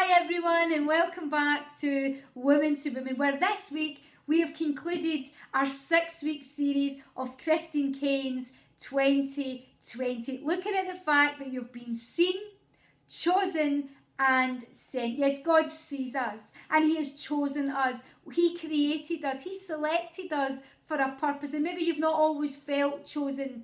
Hi everyone and welcome back to Woman2Woman, where this week we have concluded our 6-week series of Christine Caine's 2020, looking at the fact that you've been seen, chosen and sent. Yes, God sees us and He has chosen us. He created us. He selected us for a purpose, and maybe you've not always felt chosen.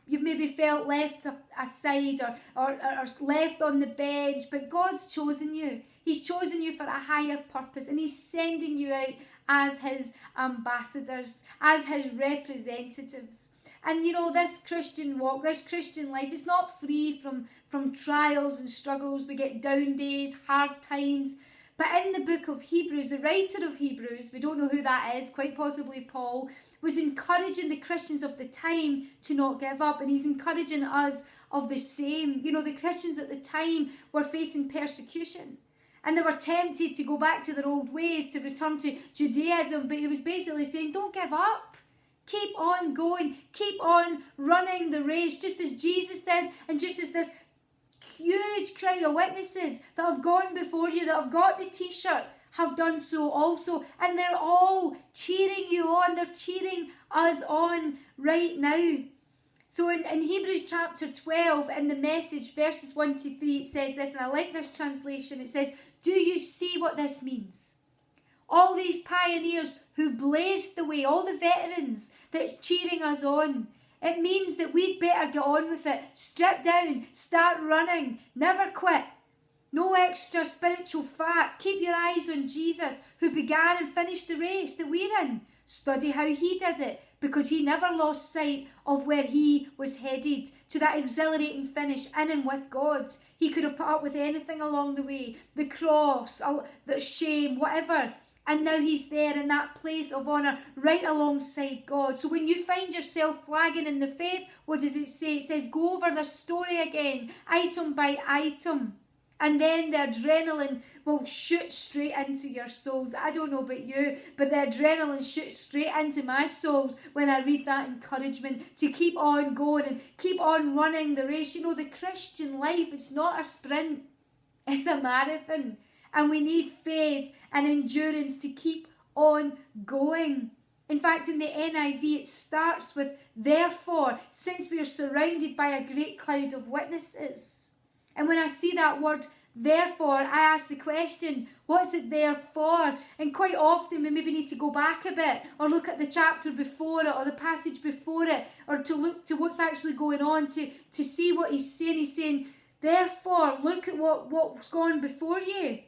You've maybe felt left aside or left on the bench, but God's chosen you. He's chosen you for a higher purpose, and He's sending you out as His ambassadors, as His representatives. And you know, this Christian walk, this Christian life is not free from trials and struggles. We get down days, hard times. But in the book of Hebrews, the writer of Hebrews, we don't know who that is, quite possibly Paul, was encouraging the Christians of the time to not give up, and he's encouraging us of the same. You know, the Christians at the time were facing persecution, and they were tempted to go back to their old ways, to return to Judaism, but he was basically saying, don't give up. Keep on going, keep on running the race, just as Jesus did, and just as this huge crowd of witnesses that have gone before you, that have got the t-shirt, have done so also, and they're all cheering you on. They're cheering us on right now. So in Hebrews chapter 12, in the Message, verses 1 to 3, it says this, and I like this translation. It says, do you see what this means? All these pioneers who blazed the way, all the veterans that's cheering us on. It means that we'd better get on with it. Strip down, start running, never quit. No extra spiritual fat. Keep your eyes on Jesus, who began and finished the race that we're in. Study how He did it, because He never lost sight of where He was headed, to that exhilarating finish in and with God. He could have put up with anything along the way, the cross, the shame, whatever. And now He's there in that place of honour right alongside God. So when you find yourself flagging in the faith, what does it say? It says, go over the story again, item by item. And then the adrenaline will shoot straight into your souls. I don't know about you, but the adrenaline shoots straight into my souls when I read that encouragement to keep on going and keep on running the race. You know, the Christian life is not a sprint, it's a marathon. And we need faith and endurance to keep on going. In fact, in the NIV, it starts with, therefore, since we are surrounded by a great cloud of witnesses. And when I see that word, therefore, I ask the question, what's it there for? And quite often we maybe need to go back a bit, or look at the chapter before it, or the passage before it, or to look to what's actually going on, to see what he's saying. He's saying, therefore, look at what's gone before you.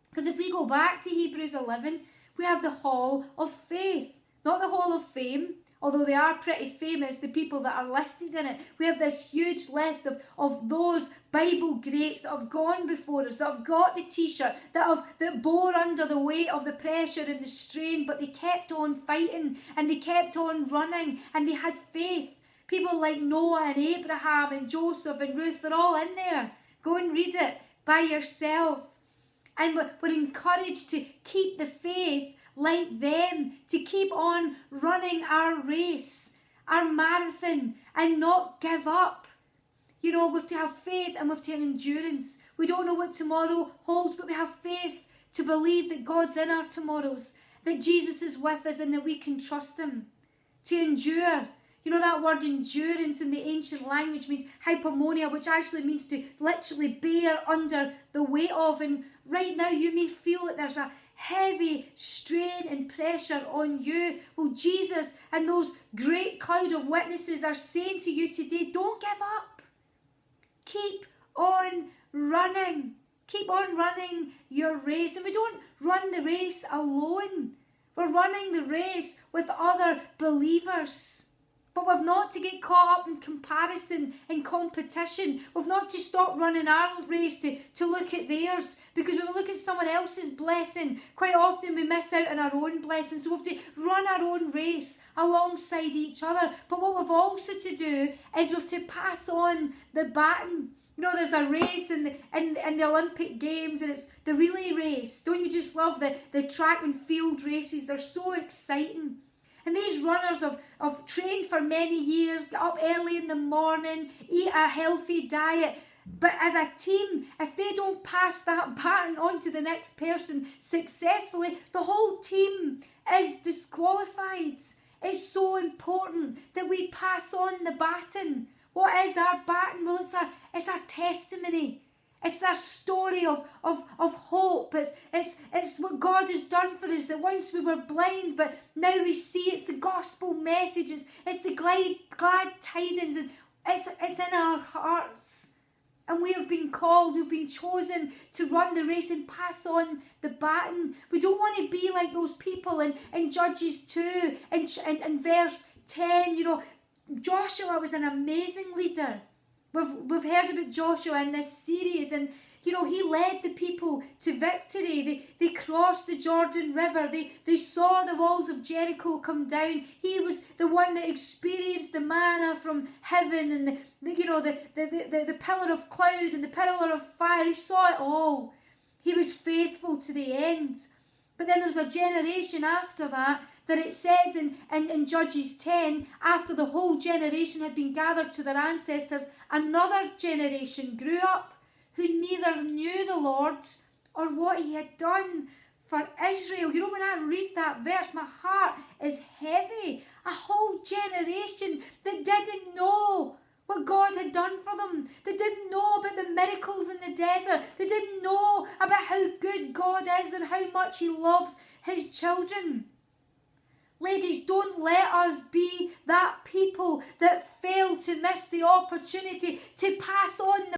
Because if we go back to Hebrews 11, we have the Hall of Faith, not the Hall of Fame. Although they are pretty famous, the people that are listed in it. We have this huge list of those Bible greats that have gone before us, that have got the t-shirt, that bore under the weight of the pressure and the strain, but they kept on fighting and they kept on running and they had faith. People like Noah and Abraham and Joseph and Ruth, they're all in there. Go and read it by yourself. And we're encouraged to keep the faith like them, to keep on running our race, our marathon, and not give up. You know, we have to have faith and we have to have endurance. We don't know what tomorrow holds, but we have faith to believe that God's in our tomorrows, that Jesus is with us and that we can trust Him. To endure. You know, that word endurance in the ancient language means hypomonia, which actually means to literally bear under the weight of. And right now you may feel that there's a heavy strain and pressure on you. Well, Jesus and those great cloud of witnesses are saying to you today, don't give up. Keep on running. Keep on running your race. And we don't run the race alone. We're running the race with other believers. But we've not to get caught up in comparison and competition. We've not to stop running our race to look at theirs. Because when we look at someone else's blessing, quite often we miss out on our own blessing. So we have to run our own race alongside each other. But what we've also to do is we have to pass on the baton. You know, there's a race in the Olympic Games, and it's the relay race. Don't you just love the track and field races? They're so exciting. And these runners have trained for many years, get up early in the morning, eat a healthy diet, But as a team, if they don't pass that baton on to the next person successfully, the whole team is disqualified. It's so important that we pass on the baton. What is our baton? Well, it's our testimony. It's our story of hope. It's what God has done for us, that once we were blind, but now we see. It's the gospel message. It's the glad tidings. And it's in our hearts. And we have been called, we've been chosen to run the race and pass on the baton. We don't want to be like those people in Judges 2 and verse 10. You know, Joshua was an amazing leader. We've heard about Joshua in this series, and you know, he led the people to victory. They crossed the Jordan River. They saw the walls of Jericho come down. He was the one that experienced the manna from heaven, and the pillar of cloud and the pillar of fire. He saw it all. He was faithful to the end. But then there's a generation after that it says in Judges 10, after the whole generation had been gathered to their ancestors, another generation grew up who neither knew the Lord or what he had done for Israel. You know, when I read that verse, my heart is heavy. A whole generation that didn't know what God had done for them. They didn't know about the miracles in the desert. They didn't know about how good God is and how much he loves his children. Ladies, don't let us be that people that fail to miss the opportunity to pass on the